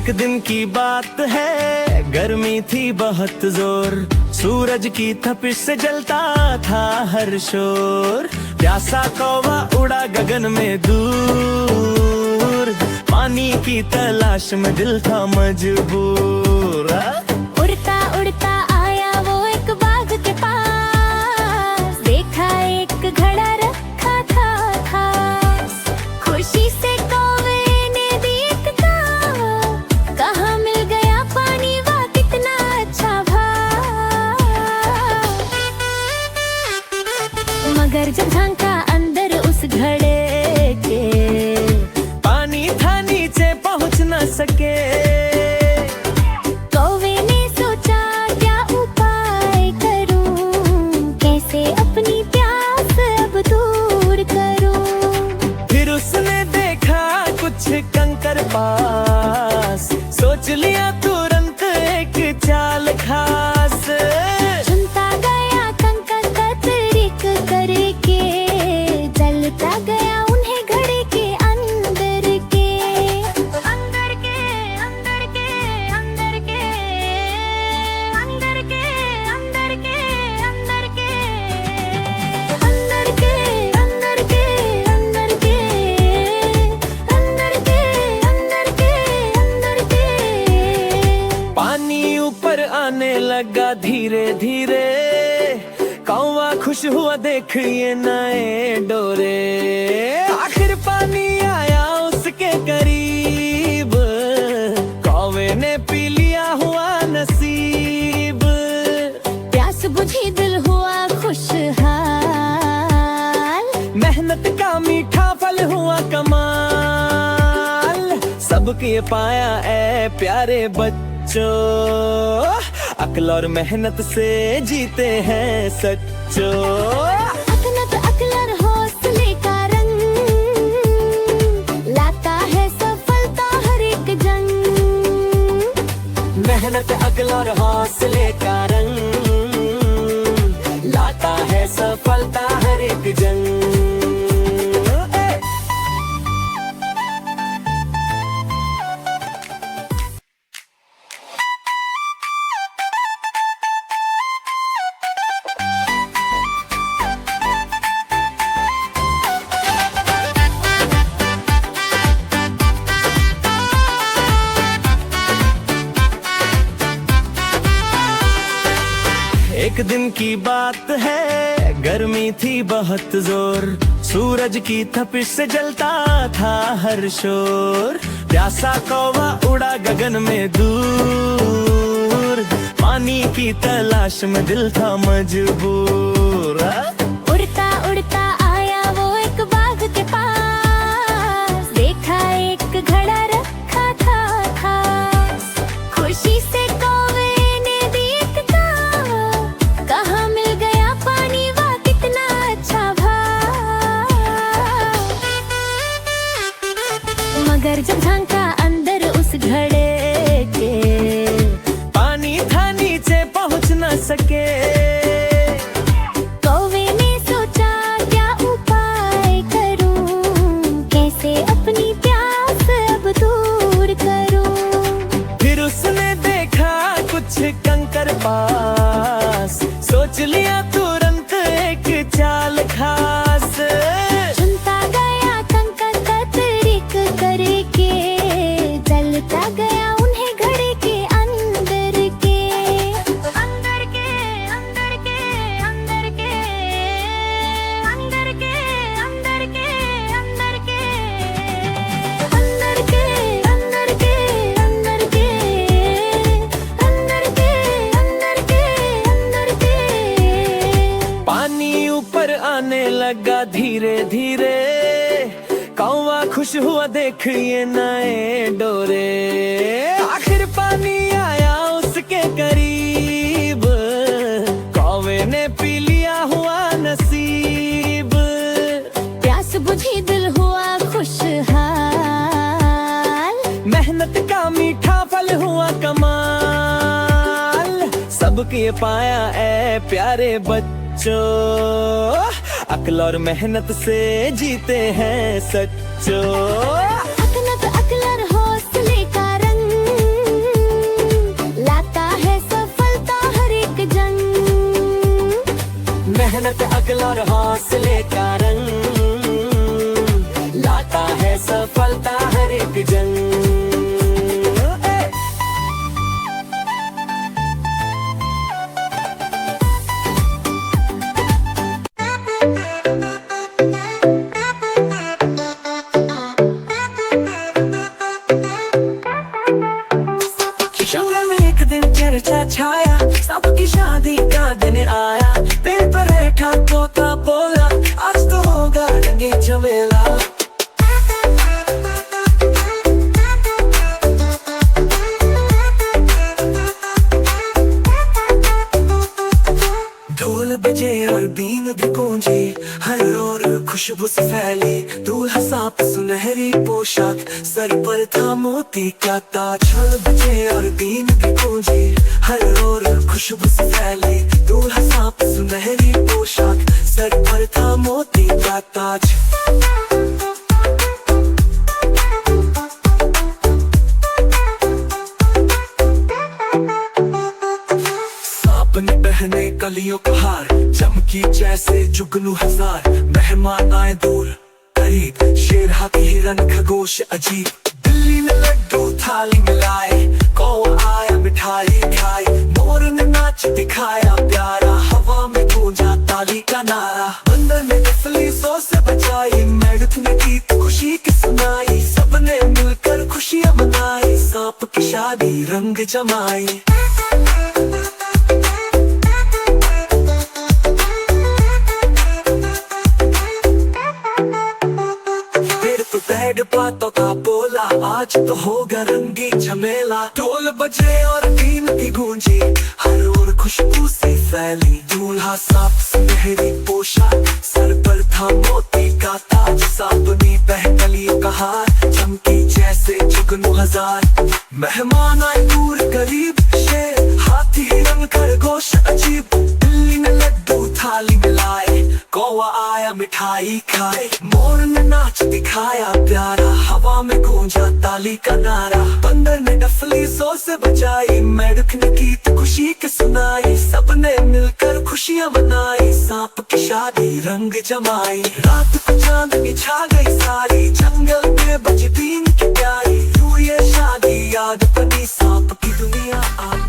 एक दिन की बात है, गर्मी थी बहुत जोर, सूरज की तपिश से जलता था हर शोर। प्यासा कौवा उड़ा गगन में दूर, पानी की तलाश में दिल था मजबूर। उड़ता उड़ता आया वो एक बाग के पास, देखा एक घड़ा रखा था खास। खुशी से कौवे ने देखा, कहाँ मिल गया पानी, वाह कितना अच्छा भाव। मगर जब झांका अंदर उस घड़े के, पानी था नीचे पहुँच न सके। कौवे ने सोचा क्या उपाय करूं, कैसे अपनी प्यास अब दूर करूं। फिर उसने देखा कुछ कंकर पास, सोच लिया तुरंत एक चाल खास। चुनता गया कंकर कतरिक करके, जलता गया उन्हें घड़े के अंदर के। अंदर के अंदर के अंदर के अंदर के अंदर के अंदर के अंदर के अंदर के अंदर के अंदर के अंदर के अंदर के। पानी ऊपर आने लगा धीरे धीरे, कौवा खुश हुआ देख ये नए डोरे। आखिर पानी आया उसके करीब, कौवे ने पी लिया हुआ नसीब। प्यास बुझी दिल हुआ खुशहाल, मेहनत का मीठा फल हुआ कमाल। सबके पाया ऐ प्यारे बच्चों, अक्ल और मेहनत से जीते हैं सच्चो। अकलत अक्ल और हौसले का रंग, लाता है सफलता हर एक जंग। मेहनत अक्ल और हौसले का रंग, लाता है सफलता हर एक जंग। एक दिन की बात है, गर्मी थी बहुत जोर, सूरज की तपिश से जलता था हर शोर। प्यासा कौवा उड़ा गगन में दूर, पानी की तलाश में दिल था मजबूर। उड़ता उड़ता आया वो एक बाग के पास, देखा एक घड़ा रखा था खास। खुशी से कौवे ने देखा, कहाँ मिल गया पानी, वाह कितना अच्छा भाव। मगर जब झांका अंदर उस घड़े के, पानी था नीचे पहुँच न सके। कौवे ने सोचा क्या उपाय करूं, कैसे अपनी प्यास अब दूर करूं। फिर उसने देखा कुछ कंकर पास, सोच लिया तुरंत एक चाल खास। चुनता गया कंकर कतरिक करके, जलता गया उन्हें घड़े के अंदर के। अंदर के अंदर के अंदर के अंदर के अंदर के अंदर के अंदर के अंदर के अंदर के अंदर के अंदर के अंदर के। पानी ऊपर आने लगा धीरे धीरे, कौवा खुश हुआ देख ये नए डोरे। आखिर पानी आया उसके करीब, कौवे ने पी लिया हुआ नसीब। प्यास बुझी दिल हुआ खुशहाल, मेहनत का मीठा फल हुआ कमाल। सबके पाया ऐ प्यारे बच्चों, अक्ल और मेहनत से जीते हैं सच्चो। अकलत अक्ल और हौसले का रंग, मेहनत अकल और हौसले का रंग लाता है सफलता हर एक जन। एक दिन चर्चा छाया, सबकी शादी का दिन आया। पेड़ पर बैठा तोता बोला, आज तो होगा रंगे झमेला। ढोल बजे और बीन भी गूंजी, हर ओर खुशबू से फैली। दूल्हा सांप सुनहरी पोशाक, सर पर था मोती का ताज। ढोल बजे और बीन भी गूंजी, हर ओर खुशबू से फैली। दूल्हा सांप सुनहरी पोशाक, सर पर था मोती का ताज। अपने पहने कलियों का हार, चमकी जैसे जुगनू हजार। मेहमान आए दूर करीब, शेर हाथी हिरन खरगोश अजीब। दिल्ली में लड्डू थाली मिलाए, कौवा आया मिठाई खाई। मोर ने नाच दिखाया प्यारा, हवा में गूंजा ताली का नारा। बंदर ने नस्ली सौ से बचाई, मेढक ने गीत खुशी की सुनाई। सबने मिलकर खुशियां मनाई, सांप की शादी रंग जमाई। बैठ बातों का बोला, आज तो होगा रंगी झमेला। ढोल बजे और बीन भी गूंजी, हर ओर खुशबू से फैली। दूल्हा सांप सुनहरी पोशाक, सर पर था मोती का ताज। सांपनी पहकलियों का हार, चमकी जैसे जुगनू हजार। मेहमान आए दूर करीब, शेर हाथी हिरन खरगोश अजीब। दिल्ली में लड्डू थाली मिलाए, कौवा आया मिठाई खाए। मोर ने नाच दिखाया प्यारा, हवा में गूंजा ताली का नारा। बंदर ने डफली सौ से बचाई, मेढक ने गीत खुशी के सुनाई। सबने मिलकर खुशियां मनाई, सांप की शादी रंग जमाई। रात को चांदनी छा गई सारी, जंगल में बजी बीन की प्यारी। यूं ये शादी याद बनी, सांप की दुनिया आई।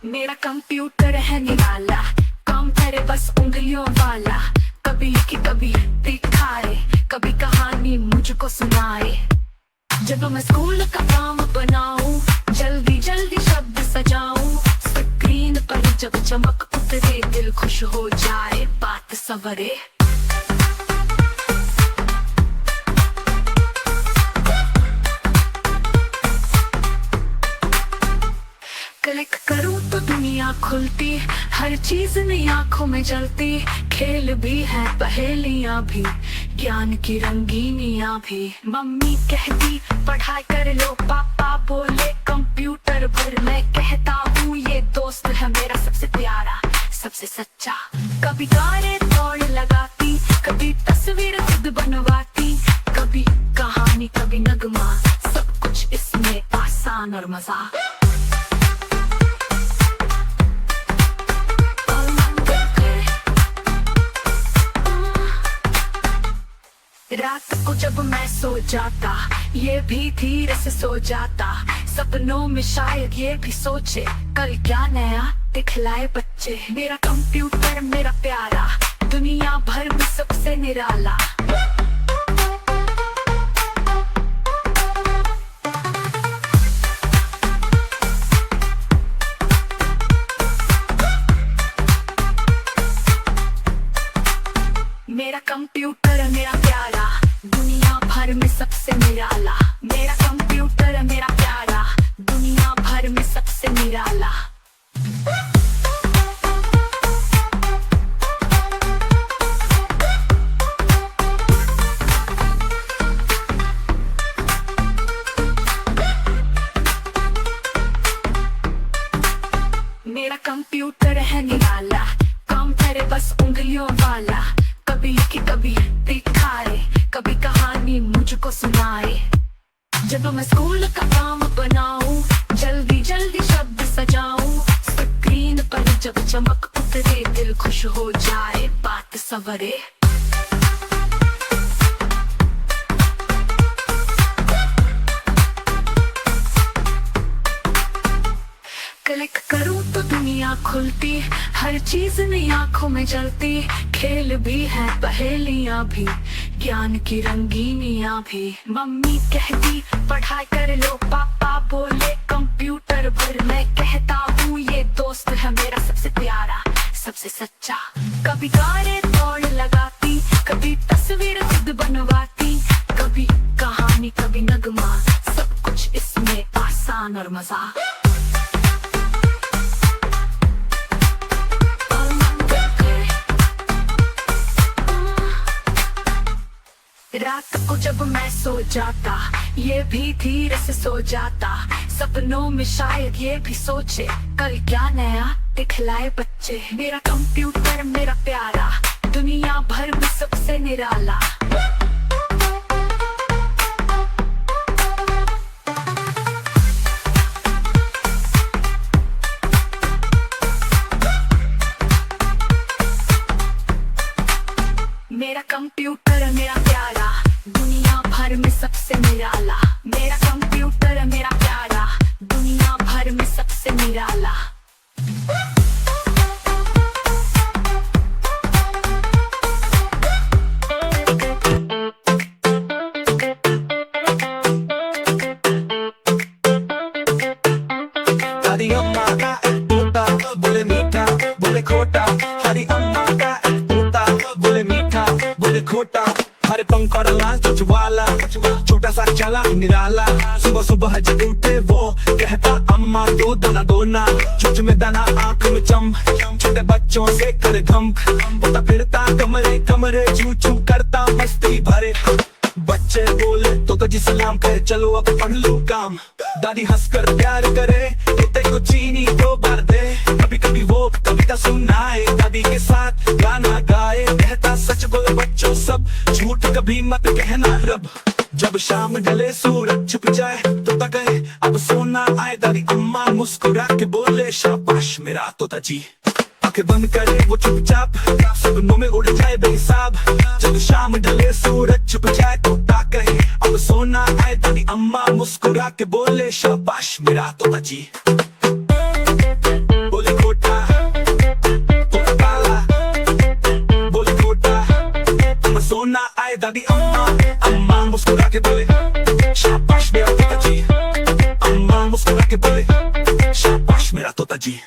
मेरा कंप्यूटर है निराला, काम करे बस उंगलियों वाला। कभी लिखी कभी दिखाए, कभी कहानी मुझको सुनाए। जब मैं स्कूल का काम बनाऊं, जल्दी जल्दी शब्द सजाऊं। स्क्रीन पर जब चमक उतरे, दिल खुश हो जाए, बात संवरे। क्लिक करूं तो दुनिया खुलती, हर चीज नई आंखों में जलती। खेल भी है पहेलियां भी, ज्ञान की रंगीनियां भी। मम्मी कहती पढ़ाई कर लो, पापा बोले कंप्यूटर भर। मैं कहता हूँ ये दोस्त है मेरा सबसे प्यारा, सबसे सच्चा। कभी गाने दौड़ लगाती, कभी तस्वीर खुद बनवाती। कभी कहानी कभी नगमा, सब कुछ इसमें आसान और मजा। रात को जब मैं सो जाता, ये भी धीरे से सो जाता। सपनों में शायद ये भी सोचे, कल क्या नया दिखलाए बच्चे। मेरा कंप्यूटर मेरा प्यारा, दुनिया भर में सबसे निराला। मेरा कंप्यूटर मेरा प्यारा, दुनिया भर में सबसे निराला। मेरा कंप्यूटर मेरा प्यारा, दुनिया भर में सबसे निराला। मेरा कंप्यूटर है निराला, काम करे बस उंगलियों वाला। कभी लिखी कभी दिखाए, कभी कहानी मुझको सुनाए। जब मैं स्कूल का काम बनाऊं, जल्दी जल्दी शब्द सजाऊं, स्क्रीन पर जब चमक उतरे, दिल खुश हो जाए, बात सवरे। क्लिक करूं तो दुनिया खुलती, हर चीज नई आंखों में जलती, खेल भी है पहेलियां भी, ज्ञान की रंगीनियां भी। मम्मी कहती पढ़ाई कर लो, पापा बोले कंप्यूटर पर, मैं कहता हूँ ये दोस्त है मेरा सबसे प्यारा, सबसे सच्चा। कभी गाने दौड़ लगाती, कभी तस्वीर खुद बनवाती, कभी कहानी कभी नगमा, सब कुछ इसमें आसान और मजा। रात को जब मैं सो जाता, ये भी धीरे से सो जाता, सपनों में शायद ये भी सोचे, कल क्या नया दिखलाए बच्चे। मेरा कंप्यूटर मेरा प्यारा, दुनिया भर में सबसे निराला। मेरा कंप्यूटर मेरा प्यारा, दुनिया भर में सबसे निराला। मेरा कंप्यूटर मेरा प्यारा, दुनिया भर में सबसे निराला। हरी अम्मा का एक तोता, बोले मीठा बोले खोटा, हरी अम्मा का एक तोता, बोले मीठा बोले खोटा। हरे पंख और लाल चोंच वाला, छोटा सा चला निराला, सुबह सुबह जब उठे वो कहता अम्मा दो दाना दो ना, चोंच में दाना आंख में चम, छोटे बच्चों से करे घम, बोलता फिरता कमरे कमरे, चू चू करता मस्ती भरे। बच्चे बोले तो जी सलाम कहे, चलो अब पढ़ लो काम। दादी हंसकर प्यार करे, कहते को चीनी 2 बार दे, कभी कभी वो कविता सुनाए, दादी के साथ गाना गाए, कहता सच बोलो बच्चों सब, झूठ कभी मत कहना रब। जब शाम ढले सूरज छुप जाए, तोता कहे अब सोना आए, दादी अम्मा मुस्कुरा के बोले शाबाश मेरा तोता जी। आंखें बंद करे वो चुपचाप, सपनों में उड़ जाए बेहिसाब। जब शाम ढले सूरज छुप जाए, तोता कहे अब सोना आए, दादी अम्मा मुस्कुरा के बोले शाबाश मेरा तोता जी। बोले खोटा तोता काला, बोले खोटा अब सोना आए, दादी अम्मा मुस्कुरा के बोले शाबाश मेरा तोता जी। अम्मा मुस्कुरा के बोले शाबाश मेरा तोता जी।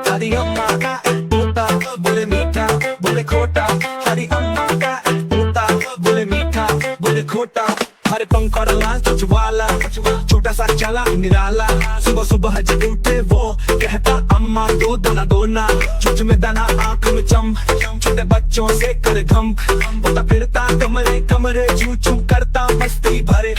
हरी अम्मा का एक तोता, बोले मीठा बोले खोटा, हरी अम्मा का एक तोता, बोले मीठा बोले खोटा। हरे पंख और लाल चोंच वाला, छोटा सा चला निराला, सुबह सुबह जब उठे वो कहता अम्मा दो दाना दो ना, चोंच में दाना आंख में चम, छोटे बच्चों से करे घम, बोलता फिरता कमरे कमरे, चू चू करता मस्ती भरे।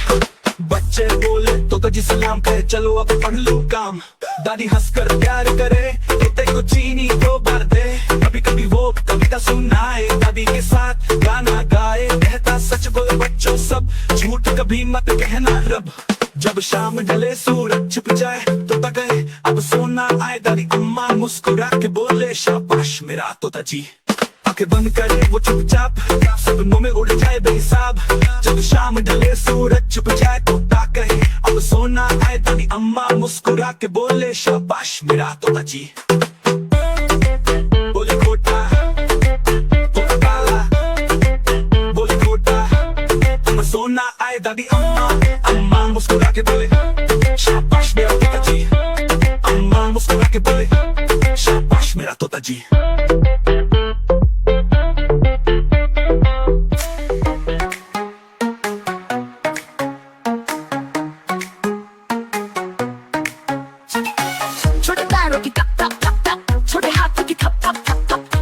बच्चे बोले तो जी सलाम कहे, चलो अब पढ़ लो काम। दादी हंसकर प्यार करे, कहते को चीनी 2 बार दे, कभी कभी वो कविता सुनाए, दादी के साथ गाना गाए, कहता सच बोलो बच्चों सब, झूठ कभी मत कहना रब। जब शाम ढले सूरज छुप जाए, तोता कहे अब सोना आए, दादी अम्मा मुस्कुरा के बोले शाबाश मेरा तोता जी। आंखें बंद करे वो चुपचाप, सपनों में उड़ जाए बेहिसाब। जब शाम ढले सूरज छुप जाए, तोता कहे अब सोना आए, दादी अम्मा मुस्कुरा के बोले शाबाश मेरा तोता जी। बोले खोटा तोता काला, बोले खोटा अब सोना आए, दादी अम्मा मुस्कुरा के बोले शाबाश मेरा तोता जी। अम्मा मुस्कुरा के बोले शाबाश मेरा तोता जी।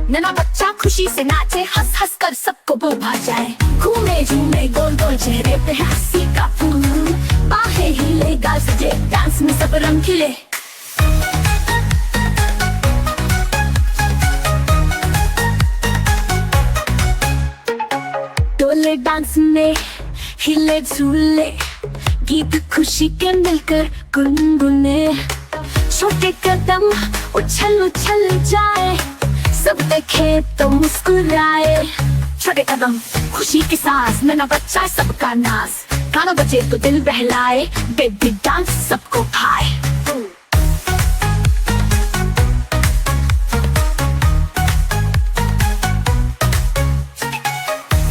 नन्हा बच्चा खुशी से नाचे, हंस हंस कर सबको भा जाए, घूमे झूमे गोल गोल चेहरे पे हंसी का फूल, बाहें हिले गाल सजे, डांस में सब रंग खिले। डांस में हिले झूले, गीत खुशी के मिलकर गुनगुने। छोटे कदम उछल उछल जाए, सब देखे तो मुस्कुराए। छोटे कदम खुशी की सांस, नन्हा बच्चा सबका नाच। गाना बजे तो दिल बहलाए, बेबी डांस सबको भाए।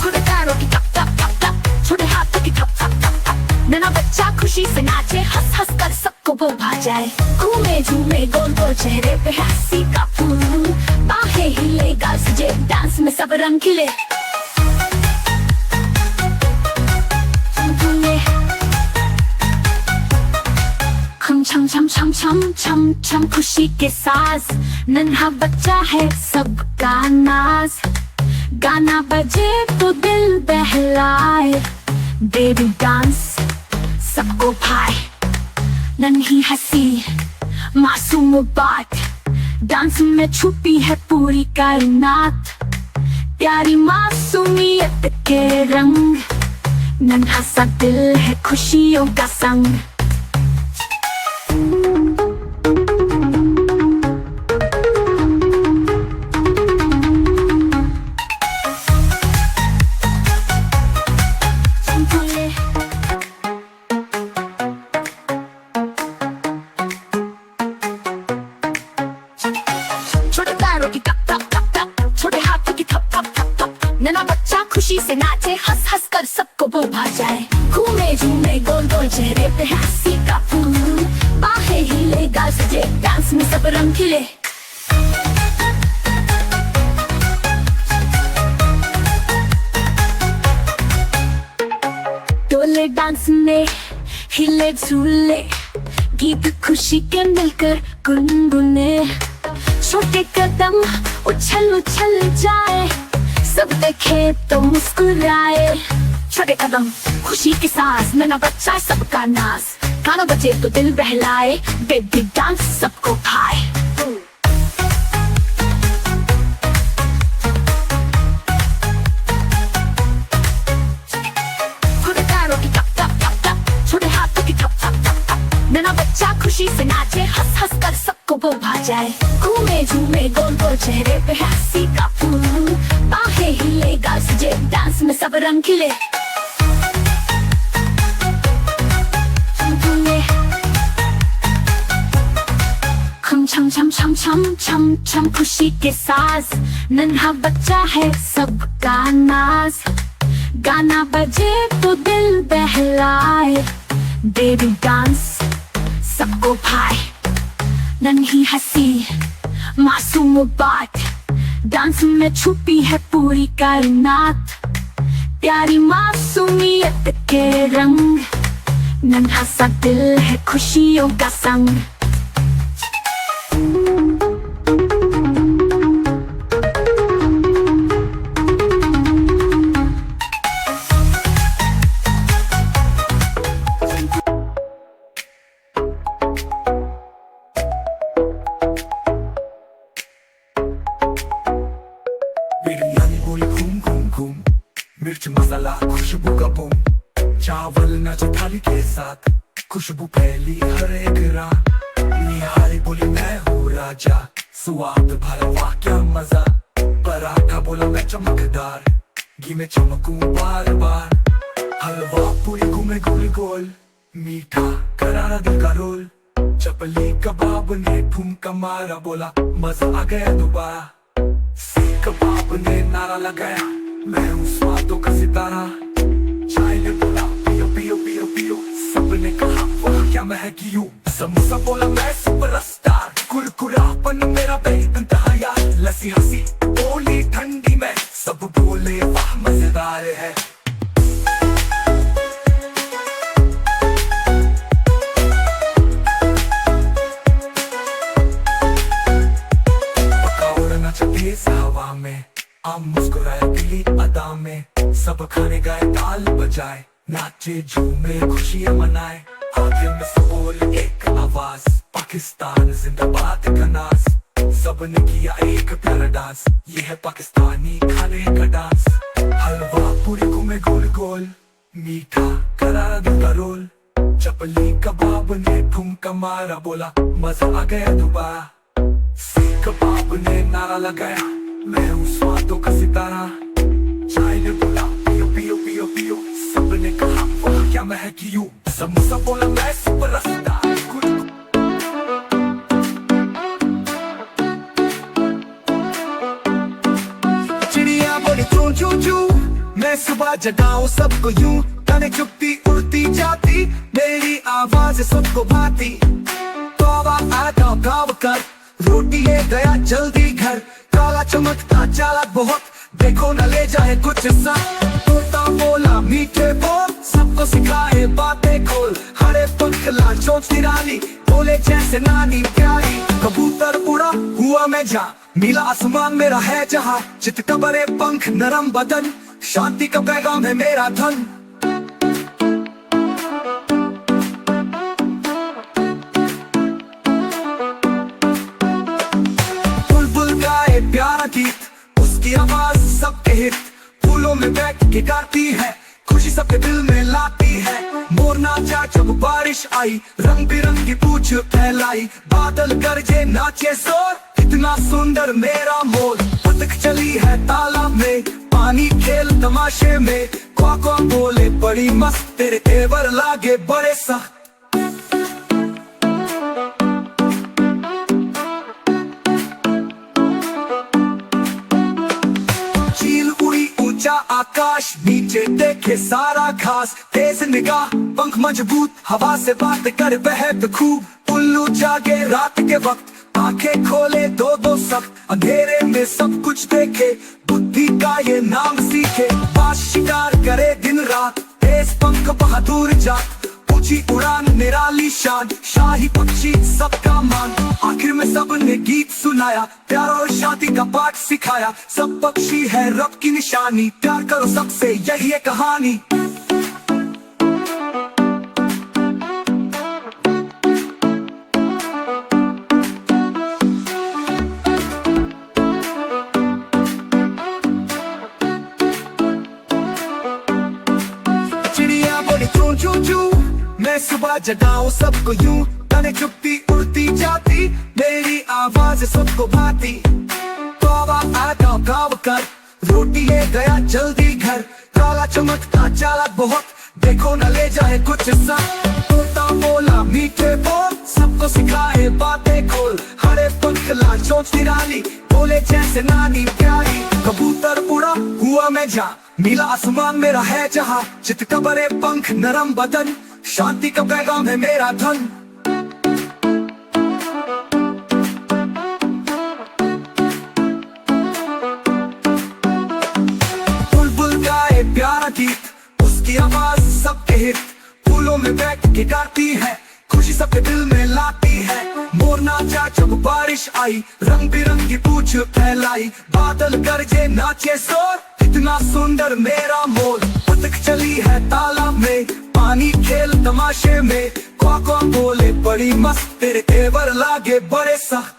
छोटे पैरों की टप टप टप टप, छोटे हाथों की ठप ठप ठप ठप। नन्हा बच्चा खुशी से नाचे, हंस हंस कर सबको वो भा जाए। घूमे झूमे गोल गोल, चेहरे पे हंसी का फूल। बाहें हिले गाल सजे, डांस में सब रंग खिले। छम छम छम छम छम छम खुशी के साथ, नन्हा बच्चा है सबका नाज। गाना बजे तो दिल बहलाए, बेबी डांस सबको भाए। नन्ही हंसी मासूम बात, डांस में छुपी है पूरी कायनात। प्यारी मासूमियत के रंग, नन्हा सा दिल है खुशियों का संग। छोटे पैरों की टप टप टप टप, छोटे हाथों की ठप ठप ठप ठप। नन्हा बच्चा खुशी से नाचे, हंस हंस कर सबको वो भा जाए। घूमे झूमे गोल गोल, चेहरे पे हंसी का फूल। बाहें हिले गाल सजे, डांस में सब रंग खिले। डोले डांस में हिले झूले, गीत खुशी के मिलकर गुनगुने। छोटे कदम उछल उछल जाए, सब देखे तो मुस्कुराए। छोटे कदम खुशी की सांस, नन्हा बच्चा सबका नाच। गाना बजे तो दिल बहलाए, बेबी डांस सबको भाए। छोटे पैरों की टप टप टप टप, छोटे हाथों की ठप ठप ठप ठप। नन्हा बच्चा खुशी से नाचे, हंस हंस कर सबको वो भा जाए। घूमे झूमे गोल गोल, चेहरे पे हंसी का फूल। बाहें हिले गाल सजे, डांस में सब रंग खिले। छम छम छम छम छम छम खुशी के साथ, नन्हा बच्चा है सबका नाज। गाना बजे तो दिल बहलाए, बेबी डांस सबको भाए। नन्ही हंसी मासूम बात, डांस में छुपी है पूरी कायनात। प्यारी मासूमियत के रंग, नन्हा सा दिल है खुशियों का संग। मेरी नानी बोली घूम घूम घूम, मिर्च मसाला खुशबू का बूम। चावल नाचो थाली के साथ, खुशबू फैली हर एक रात। निहारी बोली मैं हूँ राजा, स्वाद भरा वाह क्या मजा। पराठा बोला मैं चमकदार, घी में चमकूं बार बार। हलवा पूरी घूमे गोल गोल, मीठा करारा दिल का रोल। चपली कबाब ने ठुमका मारा, बोला मजा आ गया दोबारा। सीख कबाब ने नारा लगाया, मैं हूँ स्वादों का सितारा। चाय ने बोला पियो पियो पियो पियो, सबने कहा वाह क्या महकी हूँ। समोसा बोला मैं सुपरस्टार, कुरकुरापन मेरा बेइंतहा यार। लस्सी हंसी बोली ठंडी में, सब बोले वाह मजेदार है। तेज हवा में, आम मुस्कुराए पीली अदा में। सब खाने गए ताल बजाए, नाचे झूमे खुशियां मनाए। आगे में सब बोले एक आवाज, पाकिस्तान जिंदाबाद का नाज। सबने किया एक प्यारा डांस, ये है पाकिस्तानी खाने का डांस। हलवा पूरी घूमे गोल गोल, मीठा करारा दूध का रोल। चपली कबाब ने ठुमका मारा, बोला मजा आ गया दोबारा। सीख कबाब ने नारा लगाया, मैं हूँ स्वादों का सितारा। चाय ने बोला पियो पियो पियो पियो, सबने कहा वाह क्या महक यूं। समोसा बोला मैं सुपर स्टार। चिड़िया बोली चू चू चू, मैं सुबह जगाऊं सबको यूं। गाने चुपती उड़ती जाती, मेरी आवाज सबको भाती। तौबा आता गाँव कर, रोटी ले गया जल्दी घर। काला चमकता चालाक बहुत, देखो न ले जाए कुछ सा। तोता बोला मीठे बोल, सबको सिखाए बातें खोल। हरे पंख लाल चोंच निराली, बोले जैसे नानी प्यारी। कबूतर उड़ा हुआ मैं जा, नीला आसमान मेरा है जहाँ। चित का बड़े पंख नरम बदन, शांति का पैगाम है मेरा धन। बुलबुल गाए प्यारा गीत, उसकी आवाज सबके हित। फूलों में बैठ के गाती है, खुशी सबके दिल में लाती है। मोर नाचा जब बारिश आई, रंग बिरंगी पूछ फैलाई। बादल गरजे नाचे जोर, कितना सुंदर मेरा मोर। बतख चली है तालाब में, पानी खेल तमाशे में। क्वा बोले बड़ी मस्त, तेरे तेवर लागे बड़े सख्त। आकाश नीचे देखे सारा घास। तेज निगाह पंख मजबूत, हवा से बात कर बहत खूब। उल्लू जागे रात के वक्त, आंखें खोले दो दो सख्त। अंधेरे में सब कुछ देखे, बुद्धि का ये नाम सीखे। बाज शिकार करे दिन रात, तेज पंख बहादुर जात। ऊंची उड़ान निराली शान, शाही पक्षी सबका मान। आखिर में सबने गीत सुनाया, प्यार और शांति का पाठ सिखाया। सब पक्षी है रब की निशानी, प्यार करो सबसे यही है कहानी। चिड़िया बोली चू चू चू, मैं सुबह जगाऊं सबको यूं। गाने चुपती उड़ती जाती, मेरी आवाज सबको भाती। तौबा आता गाँव कर, रोटी ले गया जल्दी घर। काला चमकता चालाक बहुत, देखो न ले जाए कुछ सा। तोता बोला मीठे बोल, सबको सिखाए बातें खोल। हरे पंख लाल चोंच निराली, बोले जैसे नानी प्यारी। कबूतर उड़ा हुआ मैं जा, नीला आसमान मेरा है जहाँ। चित का बड़े पंख नरम बदन, शांति का पैगाम है मेरा धन। बुलबुल गाए प्यारा गीत, उसकी आवाज सबके हित। फूलों में बैठ के गाती है, खुशी सबके दिल में लाती है। मोर नाचा जब बारिश आई, रंग बिरंगी पूछ फैलाई। बादल गरजे नाचे जोर, कितना सुंदर मेरा मोर। बतख चली है तालाब में, पानी खेल तमाशे में। क्वा बोले बड़ी मस्त, तेरे तेवर लागे बड़े सख्त।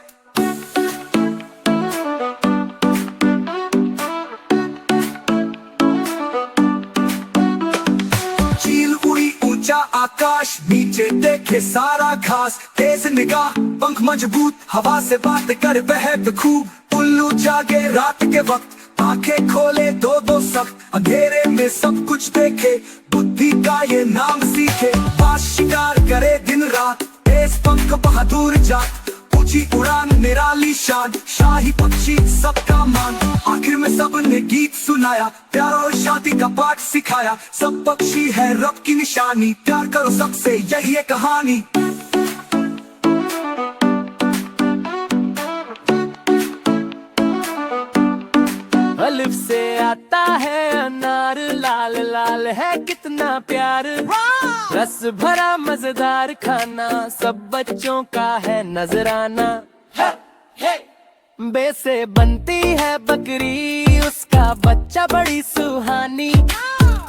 चील उड़ी ऊंचा आकाश, नीचे देखे सारा घास। तेज निगाह पंख मजबूत, हवा से बात कर बहत खूब। उल्लू जागे रात के वक्त, आंखें खोले दो दो सख्त। अंधेरे में सब कुछ देखे, बुद्धि का ये नाम सीखे। बाज शिकार करे दिन रात, तेज पंख बहादुर जात। ऊंची उड़ान निराली शान, शाही पक्षी सबका मान। आखिर में सबने गीत सुनाया, प्यार और शांति का पाठ सिखाया। सब पक्षी है रब की निशानी, प्यार करो सबसे यही है कहानी। अलिफ से आता है अनार, लाल लाल है कितना प्यार। रस भरा मजेदार खाना, सब बच्चों का है नजराना। बे से बनती है बकरी, उसका बच्चा बड़ी सुहानी।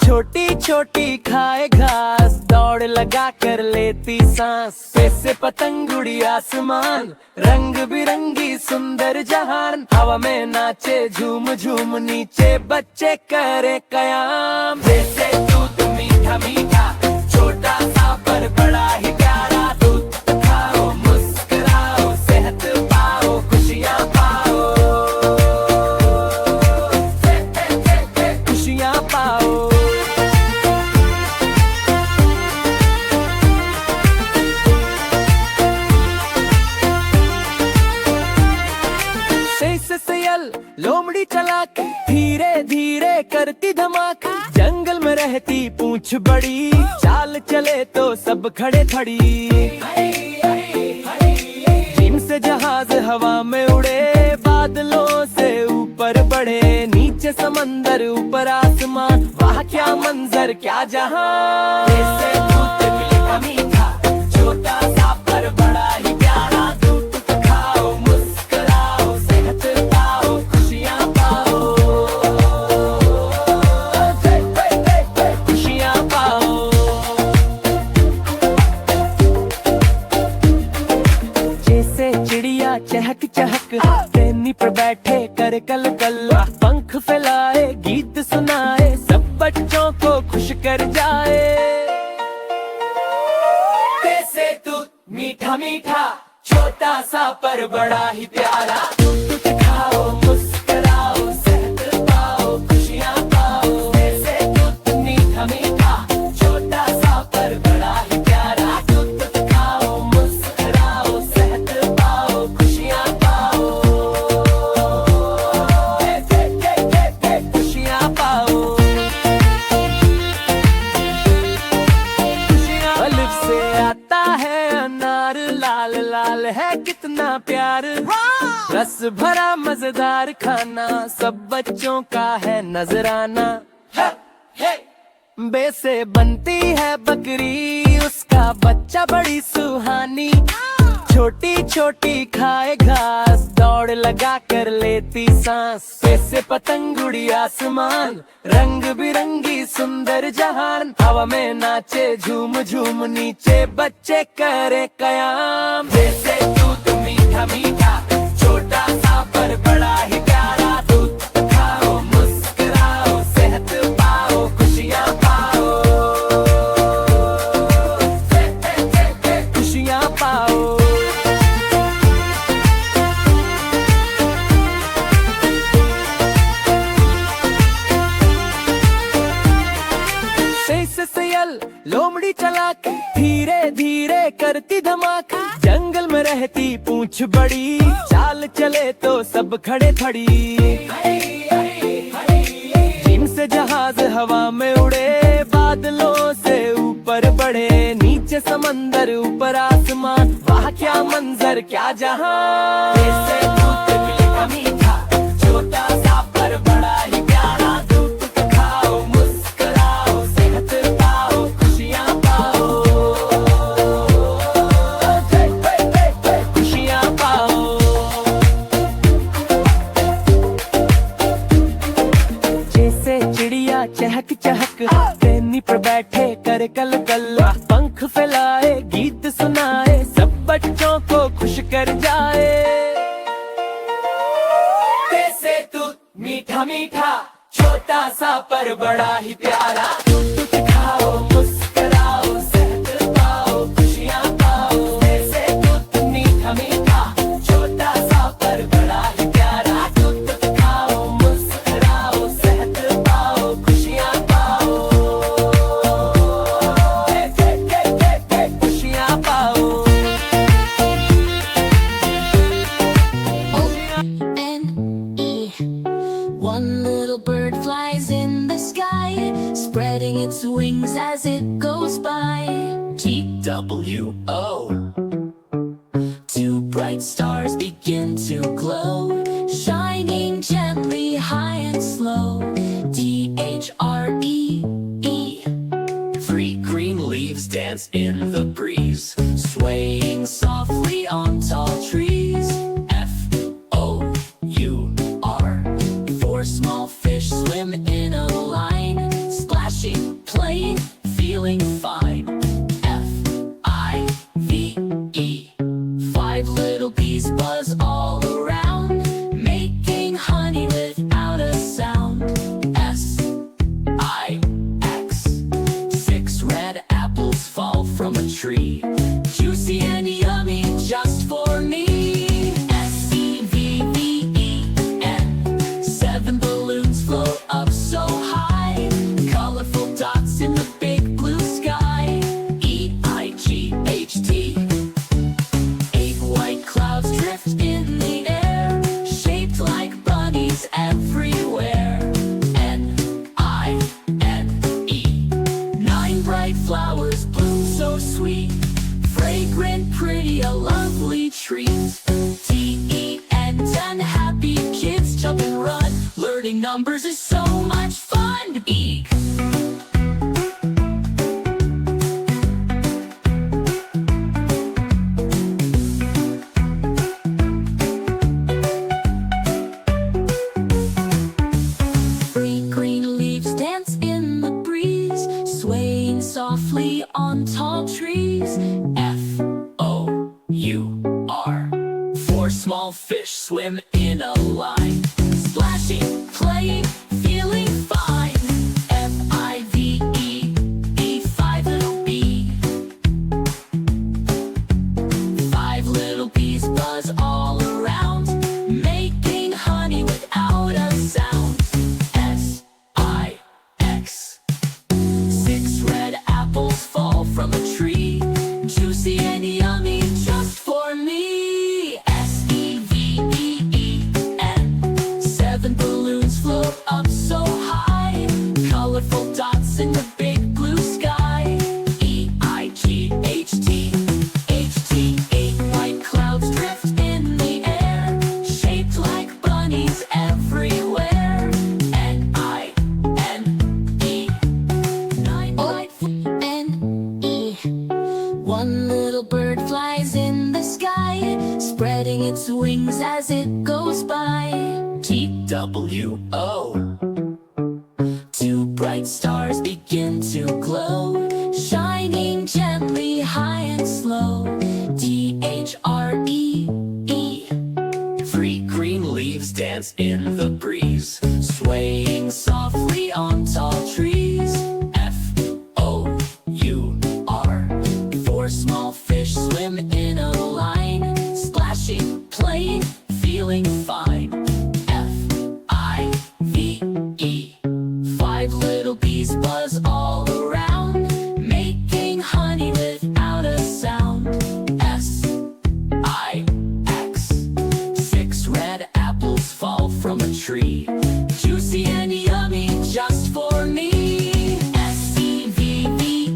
छोटी छोटी खाए घास, दौड़ लगा कर लेती सांस। कैसे पतंग उड़ी आसमान, रंग बिरंगी सुंदर जहान। हवा में नाचे झूम झूम नीचे बच्चे करे कयाम। जैसे दूध मीठा मीठा, छोटा सा पर बड़ा ही प्यारा। दूध खाओ मुस्कुराओ, सेहत पाओ, खुशियाँ पाओ, खुशियाँ पाओ। सयल लोमड़ी चला के धीरे धीरे करती धमाका। जंगल में रहती पूंछ बड़ी, चाल चले तो सब खड़े खड़ी। जिनसे जहाज हवा में उड़े, बादलों से ऊपर बढ़े। नीचे समंदर ऊपर आसमान, वाह क्या मंजर क्या जहां। जैसे दूध मीठा मीठा, छोटा सा पर बड़ा ही प्यारा। दूध खाओ मुस्कुराओ, सेहत पाओ, खुशियाँ पाओ, खुशियाँ पाओ। जैसे चिड़िया चहक चहक, टहनी पर बैठे कर कल कल। पंख फैलाए गीत सुनाए, सब बच्चों को खुश कर जाए। कैसे दूध मीठा मीठा, छोटा सा पर बड़ा ही प्यारा। दूध खाओ मुस्कुराओ, सेहत पाओ, खुशियाँ पाओ। कैसे दूध मीठा मीठा, छोटा सा पर बड़ा ही प्यारा। दूध खाओ मुस्कुराओ, सेहत पाओ, खुशियाँ पाओ, खुशियाँ पाओ। अलिफ से आता है अनार, लाल लाल है कितना प्यार। रस भरा मजेदार खाना, सब बच्चों का है नजराना। बे से बनती है बकरी, उसका बच्चा बड़ी सुहानी। छोटी छोटी खाए घास, दौड़ लगा कर लेती सांस। कैसे पतंग उड़ी आसमान, रंग बिरंगी सुंदर जहान। हवा में नाचे झूम झूम नीचे बच्चे करे कयाम। जैसे दूध मीठा मीठा, छोटा सा पर बड़ा ही प्यारा। दूध खाओ मुस्कुराओ, सेहत पाओ, खुशियाँ पाओ, खुशियाँ पाओ। सयल लोमड़ी चला के धीरे धीरे करती धमाका। जंगल में रहती पूंछ बड़ी, चाल चले तो सब खड़े खड़ी। जिनसे जहाज हवा में उड़े, बादलों से ऊपर बढ़े। नीचे समंदर ऊपर आसमान, वाह क्या मंजर क्या जहां। जैसे दूध मीठा मीठा, छोटा सा पर बड़ा ही प्यारा। दूध खाओ मुस्कुराओ, सेहत पाओ, खुशियाँ पाओ, खुशियाँ पाओ। जैसे चिड़िया चहक चहक, टहनी पर बैठे कर कल कल। पंख फैलाए गीत सुनाए, सब बच्चों को खुश कर जाए। कैसे दूध मीठा मीठा, छोटा सा पर बड़ा ही प्यारा। दूध खाओ मुस्कुराओ, सेहत पाओ, खुशियाँ पाओ। कैसे दूध मीठा मीठा, छोटा सा पर बड़ा ही प्यारा। दूध खाओ मुस्कुराओ, सेहत पाओ, खुशियाँ पाओ, खुशियाँ पाओ। O-N-E. One little bird flies in the sky, spreading its wings as it goes by. T-W-O. Two bright stars begin to glow, shining gently high and slow. D-H-R-E-E. Three green leaves dance in the breeze, swaying softly on tall trees. F-O-U-R. Four small fish swim in a line, splashing float up so high. Colorful dots in the big blue sky. E-I-G-H-T. 8 white clouds drift in the air, shaped like bunnies everywhere. N-I-N-E. 9 bright flowers bloom so sweet, fragrant, pretty, a lovely treat. T-E-N, 10 happy kids jump and run. Learning numbers is so much fun. Eek. Green leaves dance in the breeze, swaying softly on tall trees. F-O-U-R. 4 small fish swim in a line, splashing, playing, feeling fine. F-I-V-E, 5 little bee. 5 little bees buzz all around, making honey without a sound. S-I-X. 6 red apples fall from a tree, juicy and yummy just for me. S-E-V-E-E-N. 7 balloons float up so high, colorful dots in the big blue sky. E-I-G-H-T. H-T. 8 white clouds drift in the air, shaped like bunnies everywhere. N-I-N-E. 9 white N-E. 1 little bird flies in the sky, spreading its wings as it goes by. T-W-O. 2 bright stars begin to glow, shining gently high and slow. D-H-R-E-E. 3 green leaves dance in the breeze, swaying softly on tall trees. F-O-U-R. 4 small fish swim in a line, splashing, playing, feeling fine. F-I-V-E. 5 little bees buzz all around, making honey without a sound. S-I-X. 6 red apples fall from a tree, juicy and yummy just for me. S-E-V-V-E-N.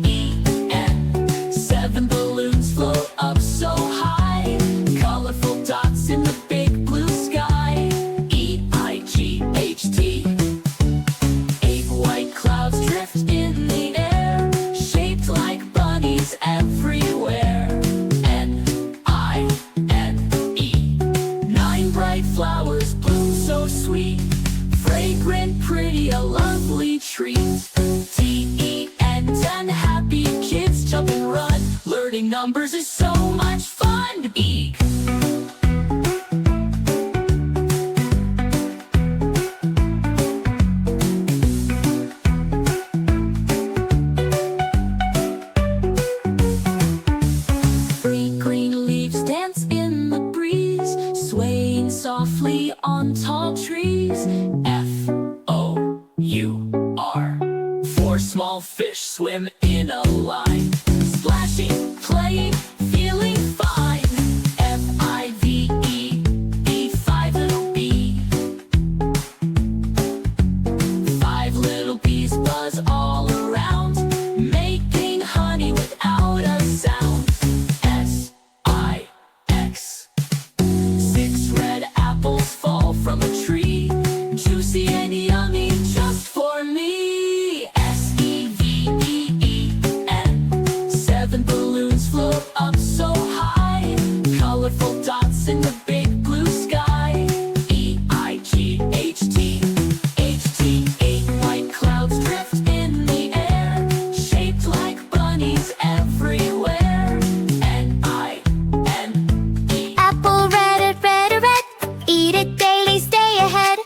7 balloons float up so high, colorful dots in the big blue sky. E-I-G-H-T. 8 white clouds drift in the air, shaped like bunnies everywhere. N-I-N-E. 9 bright flowers bloom so sweet, fragrant, pretty, a lovely treat. T-E-N, 10 happy kids jump and run. Learning numbers is so much fun. Eek. Green leaves dance in the breeze, swaying softly on tall trees. F-O-U-R. 4 small fish swim in a line, splashing, playing, feeling fine. F-I-V-E-E. 5 little bee. 5 little bees buzz all around, making honey without a sound. S-I-X. 6 red apples fall from a tree, juicy and yummy just for me. S-E-V-E-E-N. 7 balloons float up so high, colorful dots in the big blue sky. E-I-G-H-T. H-T. 8 white clouds drift in the air, shaped like bunnies everywhere. N-I-N-E. Apple red, red, red. Eat it daily, stay ahead.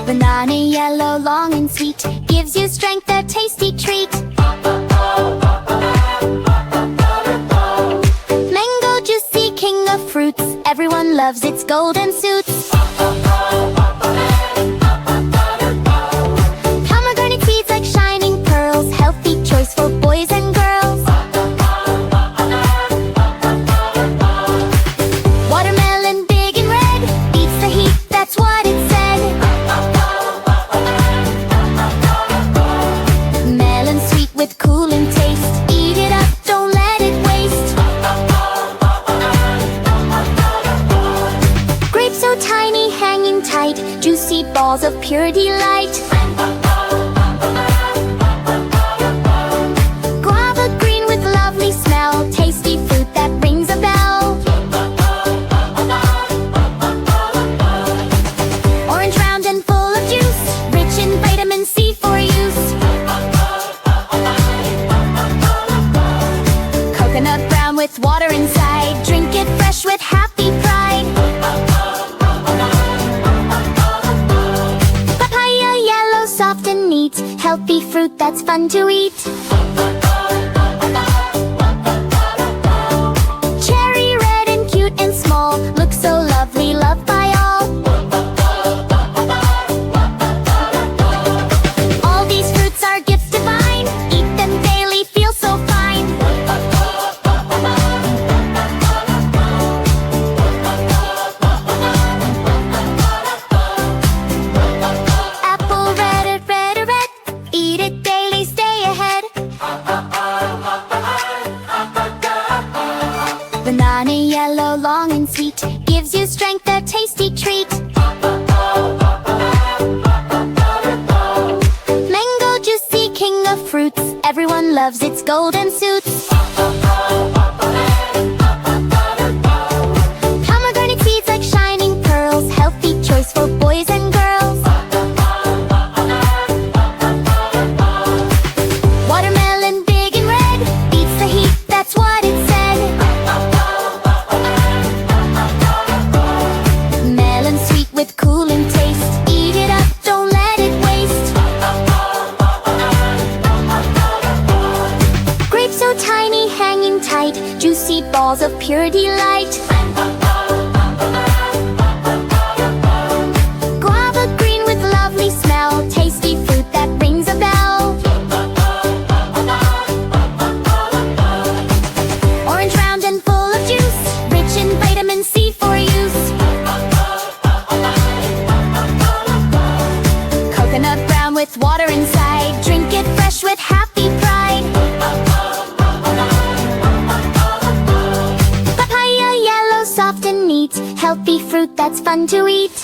Banana yellow, long and sweet, gives you strength, a tasty treat. Mango juicy, king of fruits, everyone loves. loves its golden suits. Pomegranate seeds like shining pearls, healthy choice for boys and girls. Watermelon big and red, beats the heat, that's what it said. Melon sweet with cooling taste, eat it up, don't let it waste. Grapes so tiny, hanging tight, juicy balls of pure delight. Guava green with lovely smell, tasty fruit that rings a bell. Orange round and full of juice, rich in vitamin C for use. Coconut brown with water inside, drink it fresh with happy pride. Papaya yellow, soft and neat, healthy fruit that's fun to eat. Cherry red and cute and small, looks so lovely, loved by all. All these fruits are gifts divine, eat them daily, feel so fine. Apple red, eat it daily, stay ahead. Banana yellow, long and sweet, gives you strength, a tasty treat. Mango juicy, king of fruits, everyone loves its golden suits. Pomegranate seeds like shining pearls, healthy choice for boys and girls. Watermelon big and red, beats the heat, that's what it said. Melon sweet with cooling taste, eat it up, don't let it waste. Grapes so tiny, hanging tight, juicy balls of pure delight. Guava green with lovely smell, tasty fruit that rings a bell. Orange round and full of juice, rich in vitamin C for use. Coconut brown with water inside, drink it fresh with happy pride. Papaya yellow, soft and neat, healthy fruit that's fun to eat.